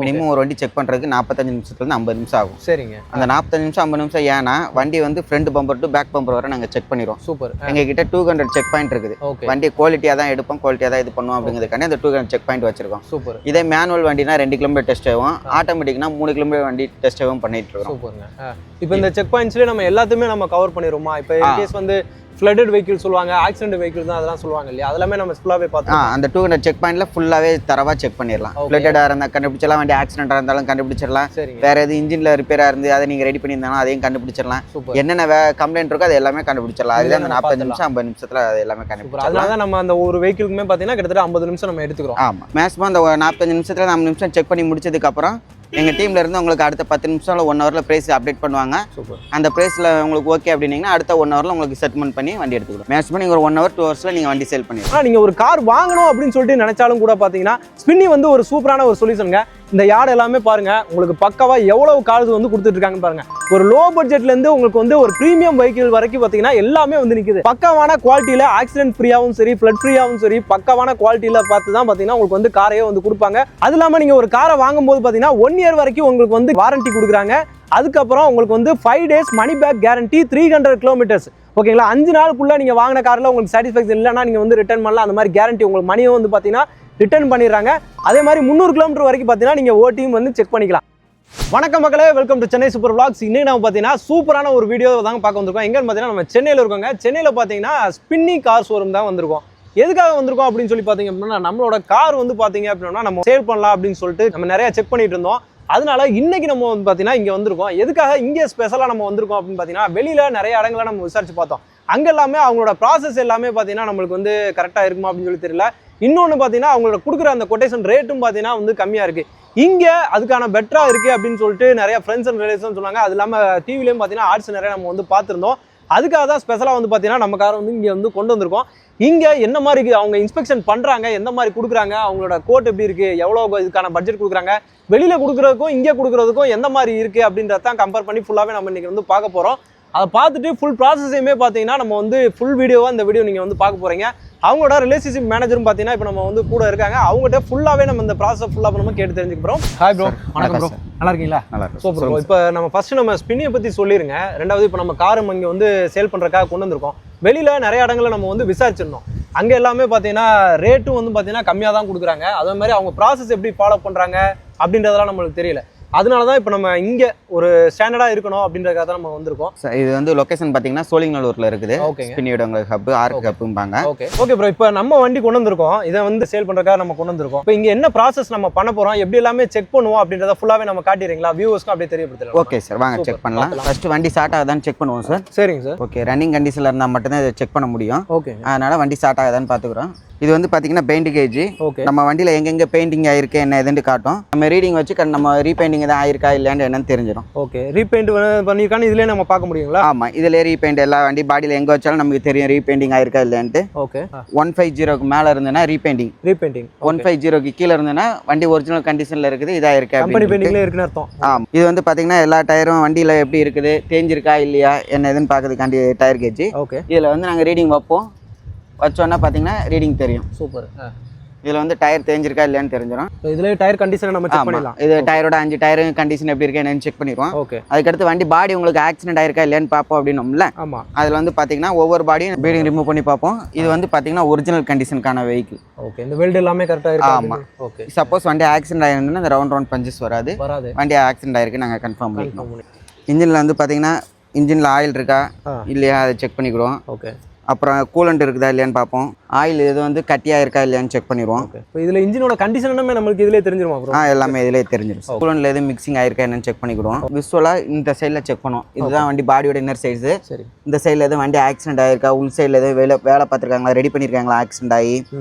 Minimum ஒரு வண்டி check பண்ணுறதுக்கு 45 நிமிஷத்துலேருந்து 50 நிமிஷம் ஆகும். சரிங்க. அந்த 45 நிமிஷம் 50 நிமிஷம் ஏன்னா வண்டி வந்து front bumper to back bumper வரை நாங்கள் செக் பண்ணிடுவோம். சூப்பர். எங்ககிட்ட 200 செக் பாயிண்ட் இருக்குது. வண்டி குவாலிட்டியாக தான் எடுப்போம், குவாலிட்டியாக தான் இது பண்ணுவோம் அப்படிங்கிறதுக்காண்டி அந்த 200 செக் பாயிண்ட் வச்சிருக்கோம். சூப்பர். இதே மேனுவல் வண்டினா 2 கிலோமீட்டர் டெஸ்ட் ஆகும், ஆட்டோமேட்டிக்னா 3 கிலோமீட்டர் வண்டி டெஸ்ட் ஆகும் பண்ணிட்டு இருக்கோம். சூப்பருங்க. இப்போ இந்த செக் பாயிண்ட்ஸ்லேயே நம்ம எல்லாத்தையுமே நம்ம கவர் பண்ணிடுவோமா? இப்போ கேஸ் வந்து ஃப்ளட்டட் வெஹிக்கிள் சொல்லுவாங்க, ஆக்சிடென்ட் வெஹிக்கிள் தான் அதெல்லாம் சொல்லுவாங்க இல்லையா? அதெல்லாமே நம்ம ஃபுல்லாகவே பார்த்தோம். அந்த 200 செக் பாயிண்ட்ல ஃபுல்லாகவே தரவாக செக் பண்ணிடலாம். ஃப்ளட்டடாக இருந்தால் கண்டுபிடிச்சிடலாம், வண்டி ஆக்சிடென்ட்டாக இருந்தாலும் கண்டுபிடிச்சிடலாம். வேற எது இன்ஜினில் ரிப்பேராக இருந்து அதை நீங்கள் ரெடி பண்ணியிருந்தாலும் அதையும் கண்டுபிடிச்சிடலாம். என்னென்ன கம்ப்ளைண்ட் இருக்கோ அது எல்லாமே கண்டுபிடிச்சிடலாம். அதுதான் அந்த 45 நிமிஷம் 50 நிமிஷத்தில் அது எல்லாமே கண்டுபிடிச்சிடலாம். அதனால தான் நம்ம அந்த ஒரு வெஹிக்கிளுக்குமே பார்த்தீங்கன்னா கிட்டத்தட்ட 50 நிமிஷம் நம்ம எடுத்துக்கிறோம். ஆமாம், மேக்ஸிமம் அந்த 45 நிமிஷத்தில் 50 நிமிஷம் செக் பண்ணி முடிச்சதுக்கப்புறம் எங்கள் டீமில் இருந்து உங்களுக்கு அடுத்த 10 நிமிஷம் 1 ஹவரில் ப்ரைஸ் அப்டேட் பண்ணுவாங்க. அந்த ப்ரைஸில் உங்களுக்கு ஓகே அப்படின்னீங்கன்னா அடுத்த 1 ஹவரில் உங்களுக்கு செட்மெண்ட் பண்ணி வண்டி எடுத்துக்கலாம். மேக்ஸிமம் நீங்கள் ஒரு 1 ஹவர் 2 ஹவர்ஸில் நீங்கள் வண்டி சேல் பண்ணிடலாம். நீங்கள் ஒரு கார் வாங்கணும் அப்படின்னு சொல்லிட்டு நினைச்சாலும் கூட பார்த்தீங்கன்னா ஸ்பின்னி வந்து ஒரு சூப்பரான ஒரு சொல்யூஷனுங்க. இந்த யார்டு எல்லாமே பாருங்க, உங்களுக்கு பக்கவா எவ்வளவு கார்ஸ் வந்து கொடுத்துட்டு இருக்காங்கன்னு பாருங்க. ஒரு லோ பட்ஜெட்ல இருந்து உங்களுக்கு வந்து ஒரு பிரீமியம் வெஹிக்கிள் வரைக்கும் பார்த்தீங்கன்னா எல்லாமே வந்து நிற்குது. பக்கவான குவாலிட்டியில ஆக்சிடென்ட் ஃப்ரீயாகவும் சரி, ஃபிளட் ஃப்ரீயாகவும் சரி, பக்கவான குவாலிட்டியில பார்த்து தான் பார்த்தீங்கன்னா உங்களுக்கு வந்து காரையே வந்து கொடுப்பாங்க. அது இல்லாமல் நீங்க ஒரு காரை வாங்கும்போது பார்த்தீங்கன்னா 1 இயர் வரைக்கும் உங்களுக்கு வந்து வாரண்டி கொடுக்குறாங்க. அதுக்கப்புறம் உங்களுக்கு வந்து 5 days money back guarantee, 300 kilometres. ஓகேங்களா? 5 நாளுக்குள்ள நீங்க வாங்கின காரில் உங்களுக்கு சாட்டிஸ்ஃபேக்ஷன் இல்லைன்னா நீங்க வந்து ரிட்டர்ன் பண்ணலாம். அந்த மாதிரி கேரண்டி உங்களுக்கு மணியும் வந்து பார்த்தீங்கன்னா ரிட்டர்ன் பண்ணிடுறாங்க. அதே மாதிரி 300 கிலோமீட்டர் வரைக்கும் பார்த்தீங்கன்னா நீங்கள் ஓட்டியும் வந்து செக் பண்ணிக்கலாம். வணக்கம் மக்களே, welcome to Chennai super vlogs. இன்னைக்கு நம்ம பார்த்தீங்கன்னா சூப்பரான ஒரு வீடியோ தாங்க பார்க்க வந்திருக்கோம். எங்கன்னு பார்த்தீங்கன்னா நம்ம சென்னையில் இருக்கோங்க. சென்னையில் பார்த்தீங்கன்னா ஸ்பின்னி கார் ஷோரூம் தான் வந்திருக்கோம். எதுக்காக வந்திருக்கோம் அப்படின்னு சொல்லி பார்த்தீங்க அப்படின்னா, நம்மளோட கார் வந்து பார்த்தீங்க அப்படின்னா நம்ம சேல் பண்ணலாம் அப்படின்னு சொல்லிட்டு நம்ம நிறைய செக் பண்ணிட்டு இருந்தோம். அதனால இன்னைக்கு நம்ம வந்து பார்த்தீங்கன்னா இங்கே வந்திருக்கோம். எதுக்காக இங்கே ஸ்பெஷலாக நம்ம வந்திருக்கோம் அப்படின்னு பார்த்தீங்கன்னா, வெளியில் நிறைய இடங்களை நம்ம விசாரிச்சு பார்த்தோம். அங்கே எல்லாமே அவங்களோட ப்ராசஸ் எல்லாமே பார்த்தீங்கன்னா நம்மளுக்கு வந்து கரெக்டாக இருக்குமா அப்படின்னு சொல்லி தெரியல. இன்னொன்று பார்த்தீங்கன்னா அவங்களோட கொடுக்குற அந்த கொட்டேஷன் ரேட்டும் பார்த்தீங்கன்னா வந்து கம்மியாக இருக்குது. இங்கே அதுக்கான பெட்டராக இருக்குது அப்படின்னு சொல்லிட்டு நிறைய ஃப்ரெண்ட்ஸ் அண்ட் ரிலேஷன் சொன்னாங்க. அது இல்லாமல் டிவிலையும் பார்த்தீங்கன்னா ஆட்ஸ் நிறைய நம்ம வந்து பார்த்துருந்தோம். அதுக்காக தான் ஸ்பெஷலாக வந்து பார்த்தீங்கன்னா நம்ம காரை வந்து இங்கே வந்து கொண்டு வந்திருக்கோம். இங்கே என்ன மாதிரி அவங்க இன்ஸ்பெக்ஷன் பண்ணுறாங்க, எந்த மாதிரி கொடுக்குறாங்க, அவங்களோட கோட் எப்படி இருக்குது, எவ்வளோ இதுக்கான பட்ஜெட் கொடுக்குறாங்க, வெளியில் கொடுக்குறதுக்கும் இங்கே கொடுக்குறதுக்கும் எந்த மாதிரி இருக்குது அப்படின்றத தான் கம்பேர் பண்ணி ஃபுல்லாகவே நம்ம இன்றைக்கி வந்து பார்க்க போகிறோம். அதை பார்த்துட்டு ஃபுல் ப்ராசஸையுமே பார்த்தீங்கன்னா நம்ம வந்து ஃபுல் வீடியோவாக இந்த வீடியோ நீங்கள் வந்து பார்க்க போகிறீங்க. அவங்களோட ரிலேஷன்ஷிப் மேனேஜரும் பார்த்தீங்கன்னா இப்போ நம்ம வந்து கூட இருக்காங்க. அவங்ககிட்ட ஃபுல்லாகவே நம்ம இந்த ப்ராசஸ் ஃபுல்லாக நம்ம கேட்டு தெரிஞ்சுக்க போகிறோம். ஹாய் ப்ரோ, வணக்கம் ப்ரோ, நல்லா இருக்கீங்களா? நல்லா சூப்பர் ப்ரோ. இப்போ நம்ம ஃபர்ஸ்ட் நம்ம ஸ்பின்னியை பற்றி சொல்லிடுங்க. ரெண்டாவது இப்போ நம்ம காரும் இங்கே வந்து சேல் பண்ணுறதுக்காக கொண்டு வந்திருக்கோம். வெளியில் நிறைய இடங்களில் நம்ம வந்து விசாரிச்சிருந்தோம். அங்கே எல்லாமே பார்த்தீங்கன்னா ரேட்டும் வந்து பார்த்தீங்கன்னா கம்மியாக தான் கொடுக்குறாங்க. அதே மாதிரி அவங்க ப்ராசஸ் எப்படி ஃபாலோ பண்ணுறாங்க அப்படின்றதெல்லாம் நம்மளுக்கு தெரியல. அதனால தான் இப்போ நம்ம இங்கே ஒரு ஸ்டாண்டர்டாக இருக்கணும் அப்படின்றதுக்காக தான் நம்ம வந்திருக்கோம். இது வந்து லொக்கேஷன் பார்த்தீங்கன்னா சோழிங்கநல்லூரில் இருக்குது. ஓகே, ஸ்பின்னியோட உங்களுக்கு ஹப், ஆர்க் ஹப்பும்பாங்க. Okay okay bro. இப்போ நம்ம வண்டி கொண்டு வந்திருக்கோம், இதை வந்து சேல் பண்ணுறதுக்காக நம்ம கொண்டு வந்திருக்கோம். இப்போ இங்கே என்ன ப்ராசஸ் நம்ம பண்ண போகிறோம், எப்படி எல்லாமே செக் பண்ணுவோம் அப்படின்றத ஃபுல்லாகவே நம்ம காட்டிடுறீங்களா வியூவர்ஸ்க்கு அப்படியே தெரியப்படுத்தலாம்? ஓகே சார், வாங்க செக் பண்ணலாம். ஃபர்ஸ்ட் வண்டி ஸ்டார்ட் ஆகுதான்னு செக் பண்ணுவோம் சார். சரிங்க சார். ஓகே, ரன்னிங் கண்டிஷனில் இருந்தால் மட்டும்தான் இதை செக் பண்ண முடியும். ஓகே, அதனால் வண்டி ஸ்டார்ட் ஆகுதான்னு பார்த்துக்குறோம். இது வந்து பார்த்தீங்கன்னா பெயிண்ட் கேஜ். நம்ம வண்டியில் எங்கெங்கே பெயிண்டிங் ஆயிருக்கு என்ன எதுன்னு காட்டும். நம்ம ரீடிங் வச்சு நம்ம ரீபெயிண்டிங் தான் ஆயிருக்கா இல்லையான்னு என்னன்னு தெரிஞ்சிடும். ஓகே, ரீபெயிண்ட் பண்ணியிருக்கான்னு இதுலேயே நம்ம பார்க்க முடியுங்களா? ஆமாம், இதிலே ரீபெயிண்ட் எல்லா வண்டி பாடியில் எங்கே வச்சாலும் நமக்கு தெரியும் ரீபெயிண்டிங் ஆயிருக்கா இல்லையான்ட்டு. ஓகே, 150க்கு மேலே இருந்ததுன்னா ரீபெயிண்டிங். 150க்கு கீழே இருந்ததுன்னா வண்டி ஒரிஜினல் கண்டிஷனில் இருக்குது, இதாக இருக்கா கம்பெனி பெயிண்டிங்ல இருக்குன்னு அர்த்தம். ஆமாம், இது வந்து பார்த்தீங்கன்னா எல்லா டயரும் வண்டியில் எப்படி இருக்குது, தேஞ்சிருக்கா இல்லையா என்ன எதுன்னு பார்க்கறதுக்காண்டி டயர் கேஜ். ஓகே, இதில் வந்து நாங்கள் ரீடிங் வைப்போம். வச்சோன்னா பார்த்தீங்கன்னா ரீடிங் தெரியும். சூப்பர். இதில் வந்து டயர் தேஞ்சிருக்கா இல்லையான்னு தெரிஞ்சிடும். இதில் டயர் கண்டிஷனை நம்ம செக் பண்ணிடலாம். இது டயரோட 5 டயர் கண்டிஷன் எப்படி இருக்கு என்னன்னு செக் பண்ணிடுவோம். ஓகே, அதுக்கடுத்து வண்டி பாடி உங்களுக்கு ஆக்சிடென்ட் ஆயிருக்கா இல்லையான்னு பார்ப்போம் அப்படின்னோம்ல. ஆமாம், அதில் வந்து பார்த்தீங்கன்னா ஒவ்வொரு பாடியும் பீடிங் ரிமூவ் பண்ணி பார்ப்போம். இது வந்து பார்த்தீங்கன்னா ஒரிஜினல் கண்டிஷனுக்கான வெஹிக்கிள். ஓகே, இந்த வெல்ட் எல்லாமே கரெக்டாக இருக்கு. ஆமாம். ஓகே, சப்போஸ் வண்டி ஆக்சிடென்ட் ஆயிருந்ததுன்னா அந்த ரவுண்ட் பஞ்சஸ் வராது. வண்டி ஆக்சிடென்ட் ஆயிருக்கு நாங்கள் கன்ஃபார்ம் பண்ணிக்கணும். இன்ஜினில் வந்து பார்த்தீங்கன்னா இன்ஜினில் ஆயில் இருக்கா இல்லையா அதை செக் பண்ணிக்கிடுவோம். ஓகே, அப்புறம் கூலண்ட் இருக்குதா இல்லையான்னு பார்ப்போம். ஆயில் இது வந்து கட்டியாக இருக்கா இல்லையான்னு செக் பண்ணிடுவோம். இப்போ இதில் இன்ஜினோட கண்டிஷன் நம்மளுக்கு இதிலே தெரிஞ்சிருமா ப்ரோ? எல்லாமே இதிலே தெரிஞ்சிடும். கூலண்டில் எதுவும் மிக்சிங் ஆயிருக்கா என்னன்னு செக் பண்ணிக்கிடுவோம். விசுவலாக இந்த சைடில் செக் பண்ணுவோம். இதுதான் வண்டி பாடியோட இன்னர் சைடு. சரி, இந்த சைடில் எதுவும் வண்டி ஆக்சிடென்ட் ஆயிருக்கா, உள் சைடில் எதுவும் வேலை பார்த்துருக்காங்களா, ரெடி பண்ணியிருக்காங்களா ஆக்சிடென்ட் ஆகி,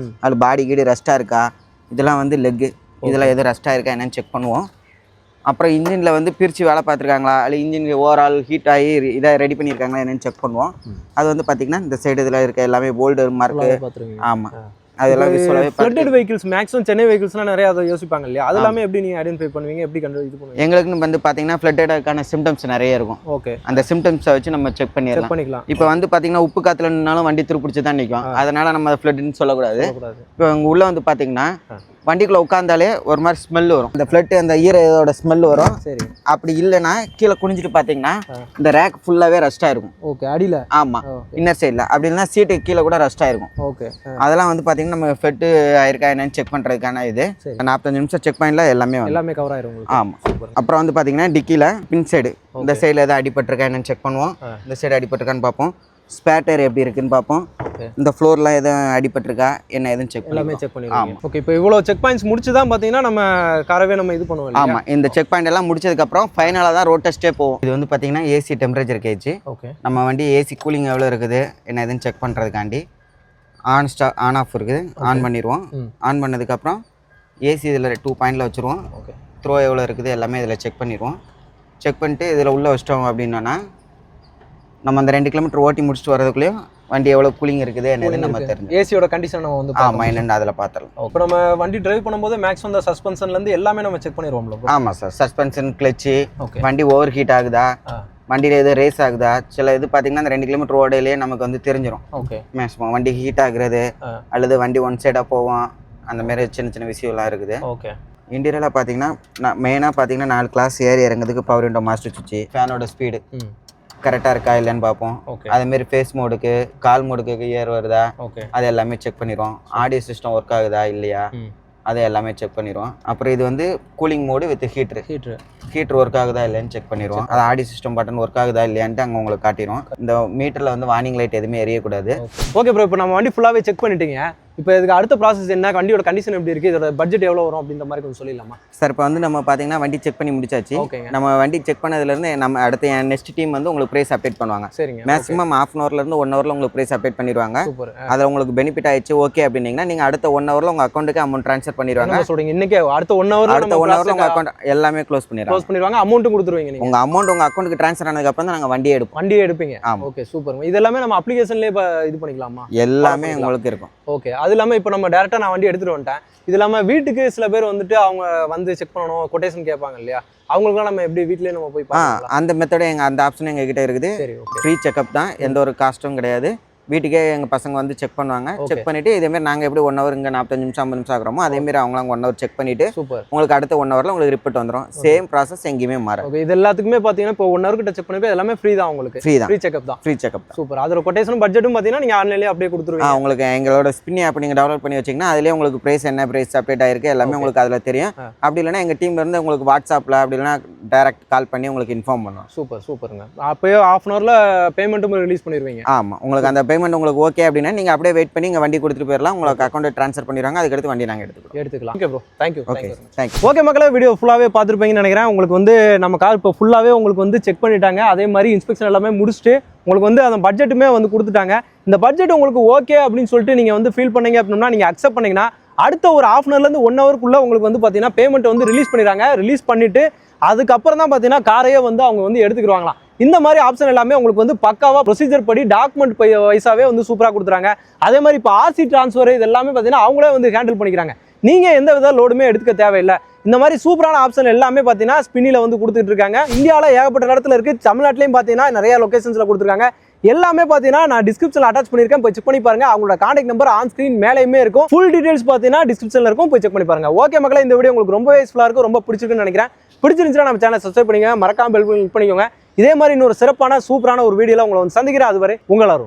அது பாடி கீடு ரெஸ்ட்டாக இருக்கா, இதெல்லாம் வந்து லெக்கு, இதில் எதுவும் ரெஸ்ட்டாக இருக்கா என்னன்னு செக் பண்ணுவோம். அப்புறம் இன்ஜினில் வந்து பிரித்து வேலை பார்த்துருக்காங்களா, இல்லை இன்ஜின் ஓவரால் ஹீட் ஆகி இதை ரெடி பண்ணியிருக்காங்களா என்னென்னு செக் பண்ணுவோம். அது வந்து பார்த்திங்கன்னா இந்த சைடு இதில் இருக்க எல்லாமே போல்டு மார்க்கு. ஆமாம், அதெல்லாம் ஃப்ளட்டட் வெஹிக்கிள்ஸ் மேக்ஸிமம் சென்னை வெஹிக்கிள்ஸ்லாம் நிறைய அதை யோசிப்பாங்க இல்லையா? அது எல்லாமே எப்படி நீங்கள் ஐடென்டிஃபை பண்ணுவீங்க, எப்படி இது பண்ணுவீங்க? எங்களுக்குன்னு வந்து பார்த்தீங்கன்னா ஃப்ளட்டடுக்கான சிம்டம்ஸ் நிறைய இருக்கும். ஓகே, அந்த சிம்டம்ஸை வச்சு நம்ம செக் பண்ணிடலாம். இப்போ வந்து பார்த்தீங்கன்னா உப்பு காற்றுல நின்னாலும் வண்டி துருப்பிடிச்சு தான் நிற்கும். அதனால் நம்ம ஃப்ளட்டுன்னு சொல்லக்கூடாது. இப்போ உங்கள் உள்ளே வந்து பார்த்தீங்கன்னா வண்டிக்குள்ள உட்காந்தாலே ஒரு மாதிரி ஸ்மெல் வரும். இந்த ஃப்ளட் அந்த ஈரோட ஸ்மெல் வரும். சரி. அப்படி இல்லைன்னா கீழே குனிஞ்சிட்டு பார்த்தீங்கன்னா இந்த ரேக் ஃபுல்லாகவே ரஸ்ட் ஆயிருக்கும். ஓகே. அடியில். ஆமாம், இன்னர் சைடில். அப்படி இல்லைன்னா சீட்டுக்கு கீழே கூட ரஸ்ட் ஆயிருக்கும். ஓகே. அதெல்லாம் வந்து பார்த்தீங்கன்னா நம்ம ஃப்ளட்டு ஆயிருக்கா என்னன்னு செக் பண்ணுறதுக்கான இது 45 நிமிஷம் செக் பண்ணல எல்லாமே கவர் ஆயிரும். ஆமாம். அப்புறம் வந்து பார்த்தீங்கன்னா டிக்கியில் பின் சைடு இந்த சைடில் எதாவது அடிபட்டிருக்கா என்னன்னு செக் பண்ணுவோம். இந்த சைடு அடிபட்டிருக்கான்னு பார்ப்போம். ஸ்பேர் டயர் எப்படி இருக்குன்னு பார்ப்போம். இந்த ஃப்ளோர்லாம் எதுவும் அடிபட்டிருக்கா என்ன எதுவும் செக் எல்லாமே செக் பண்ணிடுவோம். ஓகே. இப்போ இவ்வளோ செக் பாயிண்ட்ஸ் முடிச்சு தான் பார்த்தீங்கன்னா நம்ம காரவே நம்ம இது பண்ணுவோம். ஆமாம். இந்த செக் பாயிண்ட் எல்லாம் முடிச்சதுக்கப்புறம் ஃபைனலாக தான் ரோட் டெஸ்ட்டே போகும். இது வந்து பார்த்தீங்கன்னா ஏசி டெம்பரேச்சர் கேஜ். ஓகே. நம்ம வண்டி ஏசி கூலிங் எவ்வளோ இருக்குது என்ன எதுன்னு செக் பண்ணுறதுக்காண்டி ஆன் ஆஃப் இருக்குது. ஆன் பண்ணிடுவோம். ஆன் பண்ணதுக்கப்புறம் ஏசி இதில் 2 பாயிண்டில் வச்சுருவோம். ஓகே. த்ரோ எவ்வளோ இருக்குது எல்லாமே இதில் செக் பண்ணிடுவோம். செக் பண்ணிட்டு இதில் உள்ளே வச்சிட்டோம் அப்படின்னா நம்ம அந்த 2 கிலோமீட்டர் ஓட்டி முடிச்சுட்டு வரதுக்குள்ளேயும் வண்டி எவ்வளோ கூலிங் இருக்குது என்னது நம்ம தெரியும். ஏசியோட கண்டிஷன் நம்ம வந்து ஆமாம் என்னென்னு அதில் பார்த்துடலாம். இப்போ நம்ம வண்டி டிரைவ் பண்ணும்போது மேக்ஸிமம் இந்த சஸ்பென்ஷன்லேருந்து எல்லாமே நம்ம செக் பண்ணிடுவோம்ல. ஆமாம் சார். சஸ்பென்ஷன், கிளச்சு, வண்டி ஓவர் ஹீட் ஆகுதா, வண்டியில் எது ரேஸ் ஆகுதா, சில இது பார்த்தீங்கன்னா அந்த 2 கிலோமீட்டர் ஓடையிலேயே நமக்கு வந்து தெரிஞ்சிடும். ஓகே. மேக்ஸிமம் வண்டி ஹீட் ஆகுறது அல்லது வண்டி ஒன் சைடாக போவோம், அந்த மாதிரி சின்ன சின்ன விஷயம்லாம் இருக்குது. ஓகே. இன்டீரியலாக பார்த்தீங்கன்னா மெயினாக பார்த்தீங்கன்னா 4 கிளாஸ் ஏறி இறங்குறதுக்கு பவர் விண்டோ, மாஸ்டர் சுவிட்ச், ஃபேனோட ஸ்பீடு கரெக்டாக இருக்கா இல்லைன்னு பார்ப்போம். அதேமாரி ஃபேஸ் மோடுக்கு, கால் மோடுக்கு ஏர் வருதா, அது எல்லாமே செக் பண்ணிடுவோம். ஆடியோ சிஸ்டம் ஒர்க் ஆகுதா இல்லையா அதை எல்லாமே செக் பண்ணிடுவோம். அப்புறம் இது வந்து cooling mode with heater work ஆகுதா இல்லைன்னு செக் பண்ணிடுவோம். அது ஆடியோ சிஸ்டம் பட்டன் ஒர்க் ஆகுதா இல்லையான்ட்டு அங்கே உங்களுக்கு காட்டிடும். இந்த மீட்டரில் வந்து வார்னிங் லைட் எதுவுமே எரியக்கூடாது. Okay bro. இப்போ நம்ம வண்டி ஃபுல்லாகவே செக் பண்ணிட்டீங்க. இப்போ இதுக்கு அடுத்த ப்ராசஸ் என்ன, வண்டியோட கண்டிஷன் எப்படி இருக்குது, இதோட பட்ஜெட் எவ்வளோ வரும் அப்படின்ற மாதிரி கொஞ்சம் சொல்லிடலாமா சார்? இப்போ வந்து நம்ம பார்த்தீங்கன்னா வண்டி செக் பண்ணி முடிச்சாச்சு. நம்ம வண்டி செக் பண்ணதுலேருந்து நம்ம அடுத்த நெக்ஸ்ட் டீம் வந்து உங்களுக்கு ப்ரைஸ் அப்டேட் பண்ணுவாங்க. சரிங்க. மேக்ஸிமம் ½ ஹவர்லேருந்து 1 ஹவரில் உங்களுக்கு ப்ரைஸ் அப்டேட் பண்ணிடுவாங்க. அதில் உங்களுக்கு பெனிஃபிட் ஆயிடுச்சு ஓகே அப்படின்னீங்கன்னா நீங்கள் அடுத்த 1 ஹவரில் உங்கள் அக்கௌண்ட்டுக்கு அமௌண்ட் ட்ரான்ஸ்ஃபர் பண்ணிடுவாங்க. சொல்றீங்க இன்னைக்கு அடுத்த 1 ஹவரில் உங்கள் அக்கௌண்ட் எல்லாமே க்ளோஸ் பண்ணிடுவாங்க. அமௌண்ட்டும் கொடுத்துருவீங்க. உங்கள் அமௌண்ட் உங்கள் அக்கௌண்ட்டுக்கு ட்ரான்ஸ்ஃபர் ஆனதுக்கப்புறம் தான் நாங்கள் வண்டியே எடுப்பீங்க. ஆமாம். Okay super. இதெல்லாமே நம்ம அப்ளிகேஷன்லேயே இப்போ இது பண்ணிக்கலாமா? எல்லாமே உங்களுக்கு இருக்கும். ஓகே. அது இல்லாமல் இப்போ நம்ம டேரெக்டாக நான் வண்டி எடுத்துகிட்டு வந்துட்டேன். இது இல்லாமல் வீட்டுக்கு சில பேர் வந்துட்டு அவங்க வந்து செக் பண்ணணும், கொட்டேஷன் கேட்பாங்க இல்லையா, அவங்களுக்குலாம் நம்ம எப்படி வீட்லேயே நம்ம போய் அந்த மெத்தட அந்த ஆப்ஷன் எங்ககிட்ட இருக்குது. ஃப்ரீ செக்அப் தான், எந்த ஒரு காஸ்ட்டும் கிடையாது. வீட்டுக்கே எங்கள் பசங்க வந்து செக் பண்ணுவாங்க. செக் பண்ணிவிட்டு இதேமாரி நாங்கள் எப்படி 1 ஹவர் இங்கே 45 நிமிஷம் 50 நிமிஷம் ஆகிறோமோ அதேமாரி அவங்களாம் 1 ஹவர் செக் பண்ணிவிட்டு உங்களுக்கு அடுத்த 1 ஹவரில் உங்களுக்கு ரிப்போர்ட் வந்துடும். சேம் ப்ராசஸ் எங்கேயுமே மாறும். ஓகே. இது எல்லாத்துக்குமே பார்த்தீங்கன்னா இப்போ 1 ஹவர் கிட்ட செக் பண்ணிட்டு எல்லாமே ஃப்ரீ தான் உங்களுக்கு. ஃப்ரீ செக்அப் தான். சூப்பர். அதோட கொட்டேஷனும் பட்ஜெட்டும் பார்த்தீங்கன்னா நீங்கள் ஆன்லைன்லேயே அப்படியே கொடுத்துருவீங்க. உங்களுக்கு எங்களோட ஸ்பின்னி ஆப் நீங்கள் டவுன்லோட் பண்ணி வச்சிங்கன்னா அதிலே உங்களுக்கு ப்ரைஸ் என்ன ப்ரைஸ் அப்டேட் ஆயிருக்கு எல்லாமே உங்களுக்கு அதில் தெரியும். அப்படி இல்லைன்னா எங்கள் டீம்லேருந்து உங்களுக்கு வாட்ஸ்அப்பில் அப்படி இல்லைன்னா டேரக்ட் கால் பண்ணி உங்களுக்கு இன்ஃபார்ம் பண்ணுவோம். சூப்பருங்க. அப்போயே ½ ஹவரில் பேமெண்ட்டும் ரிலீஸ் பண்ணிடுவீங்க. ஆமாம். உங்களுக்கு அந்த பேமெண்ட் உங்களுக்கு ஓகே அப்படின்னா நீங்கள் அப்படியே வெயிட் பண்ணி இங்கே வண்டி கொடுத்துட்டு போயிடலாம். உங்களுக்கு அக்கௌண்ட்டை ட்ரான்ஸ்ஃபர் பண்ணிடுவாங்க. அதுக்கடுத்து வண்டி நாங்கள் எடுத்துக்கலாம். Okay bro. தேங்க்யூ. ஓகே மக்களே, வீடியோ ஃபுல்லாகவே பார்த்துருப்பீங்கன்னு நினைக்கிறேன். உங்களுக்கு வந்து நம்ம கார் இப்போ ஃபுல்லாகவே உங்களுக்கு வந்து செக் பண்ணிட்டாங்க. அதே மாதிரி இன்ஸ்பெக்ஷன் எல்லாமே முடிச்சுட்டு உங்களுக்கு வந்து அந்த பட்ஜெட்டுமே வந்து கொடுத்துட்டாங்க. இந்த பட்ஜெட் உங்களுக்கு ஓகே அப்படின்னு சொல்லிட்டு நீங்கள் வந்து ஃபீல் பண்ணீங்க அப்படின்னா நீங்கள் அக்செப்ட் பண்ணிங்கன்னா அடுத்த ஒரு ½ ஹவர்லேருந்து 1 ஹவருக்குள்ளே உங்களுக்கு வந்து பார்த்தீங்கன்னா பேமெண்ட் வந்து ரிலீஸ் பண்ணிடுறாங்க. ரிலீஸ் பண்ணிவிட்டு அதுக்கப்புறம் தான் பார்த்தீங்கன்னா காரையே வந்து அவங்க வந்து எடுத்துக்கிடுவாங்களாம். இந்த மாதிரி ஆப்ஷன் எல்லாமே உங்களுக்கு வந்து பக்காவாக ப்ரொசீஜர் படி டாக்குமெண்ட் வைஸாகவே வந்து சூப்பராக கொடுத்துறாங்க. அதே மாதிரி இப்போ ஆர்சி ட்ரான்ஸ்ஃபர் இது எல்லாமே பார்த்தீங்கன்னா அவங்களே வந்து ஹேண்டில் பண்ணிக்கிறாங்க. நீங்கள் எந்த வித லோடுமே எடுத்துக்க தேவையில்லை. இந்த மாதிரி சூப்பரான ஆப்ஷன் எல்லாமே பார்த்தீங்கன்னா ஸ்பின்னியில் வந்து கொடுத்துட்டு இருக்காங்க. இந்தியாவில் ஏகப்பட்ட இடத்துல இருக்குது. தமிழ்நாட்டிலையும் பார்த்தீங்கன்னா நிறைய லொகேஷன்ஸில் கொடுத்துருக்காங்க. எல்லாமே பார்த்தீங்கன்னா நான் டிஸ்கிரிப்ஷனில் அட்டாச் பண்ணியிருக்கேன். போய் செக் பண்ணி பாருங்க. அவங்களோட கான்டாக்ட் நம்பர் ஆன் ஸ்க்ரீன் மேலேயுமே இருக்கும். ஃபுல் டீடைல்ஸ் பார்த்தீங்கன்னா டிஸ்கிரிப்ஷனில் இருக்கும். போய் செக் பண்ணி பாருங்க. ஓகே மக்களே, இந்த வீடியோ உங்களுக்கு ரொம்ப யூஸ்ஃபுல்லாக இருக்கும், ரொம்ப பிடிச்சிருக்குன்னு நினைக்கிறேன். பிடிச்சிருந்துச்சுன்னா நம்ம சேனல் சப்ஸ்கிரைப் பண்ணிக்கோங்க, மறக்காம பெல் கிளிக் பண்ணிக்கோங்க. இதே மாதிரி இன்னொரு சிறப்பான சூப்பரான ஒரு வீடியோவில் உங்களை வந்து சந்திக்கிறேன். அதுவரை உங்கள் அருண்.